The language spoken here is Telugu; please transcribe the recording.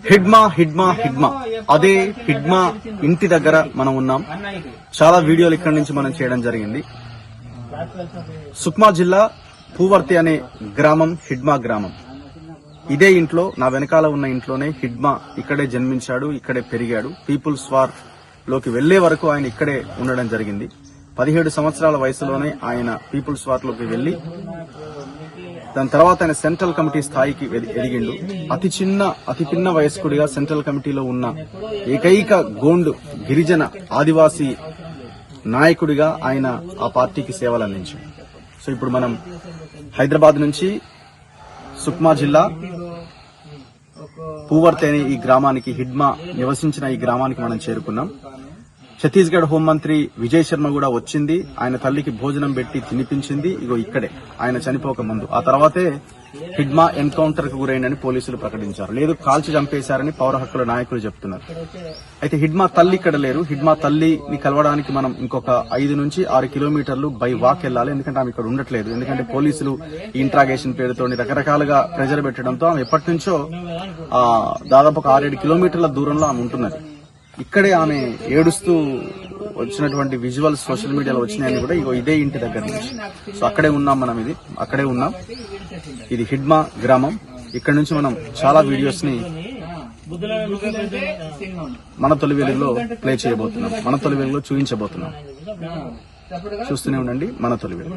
హిడ్మా హిడ్మా హిడ్మా అదే హిడ్మా ఇంటి దగ్గర మనం ఉన్నాం. చాలా వీడియోలు ఇక్కడి నుంచి మనం చేయడం జరిగింది. సుక్మా జిల్లా పూవర్తి అనే గ్రామం హిడ్మా గ్రామం. ఇదే ఇంట్లో, నా వెనకాల ఉన్న ఇంట్లోనే హిడ్మా ఇక్కడే జన్మించాడు, ఇక్కడే పెరిగాడు. పీపుల్స్ వార్ లోకి వెళ్లే వరకు ఆయన ఇక్కడే ఉండడం జరిగింది. 17 సంవత్సరాల వయసులోనే ఆయన పీపుల్స్ వార్ లోకి వెళ్లి దాని తర్వాత ఆయన సెంట్రల్ కమిటీ స్థాయికి ఎదిగిండు. అతి పిన్న వయస్కుడిగా సెంట్రల్ కమిటీలో ఉన్న ఏకైక గోండు గిరిజన ఆదివాసీ నాయకుడిగా ఆయన ఆ పార్టీకి సేవలు అందించాడు. సో ఇప్పుడు మనం హైదరాబాద్ నుంచి సుక్మా జిల్లా పూవర్తి అనే ఈ గ్రామానికి, హిడ్మా నివసించిన ఈ గ్రామానికి మనం చేరుకున్నాం. ఛత్తీస్గఢ్ హోంమంత్రి విజయ్ శర్మ కూడా వచ్చింది. ఆయన తల్లికి భోజనం పెట్టి తినిపించింది. ఇగో ఇక్కడే ఆయన చనిపోక ముందు. ఆ తర్వాతే హిడ్మా ఎన్కౌంటర్ కు గురైందని పోలీసులు ప్రకటించారు. లేదు, కాల్చి చంపేశారని పౌర హక్కుల నాయకులు చెప్తున్నారు. అయితే హిడ్మా తల్లి ఇక్కడ లేరు. హిడ్మా తల్లిని కలవడానికి మనం ఇంకొక 5 నుంచి 6 కిలోమీటర్లు బై వాక్ వెళ్లాలి. ఎందుకంటే ఆమె ఇక్కడ ఉండట్లేదు. ఎందుకంటే పోలీసులు ఇంట్రాగేషన్ పేరుతో రకరకాలుగా ప్రెజర్ పెట్టడంతో ఆమె ఎప్పటి నుంచో దాదాపు ఒక 6-7 కిలోమీటర్ల దూరంలో ఆమె ఉంటున్నది. ఇక్కడే ఆమె ఏడుస్తూ వచ్చినటువంటి విజువల్స్ సోషల్ మీడియాలో వచ్చినాయని కూడా ఇగో ఇదే ఇంటి దగ్గర నుంచి. సో అక్కడే ఉన్నాం మనం, అక్కడే ఉన్నాం. ఇది హిడ్మా గ్రామం. ఇక్కడ నుంచి మనం చాలా వీడియోస్ ని మన తొలి వెలుగులో ప్లే చేయబోతున్నాం, మన తొలి వెలుగులో చూపించబోతున్నాం. చూస్తూనే ఉండండి మన తొలి వెలుగు.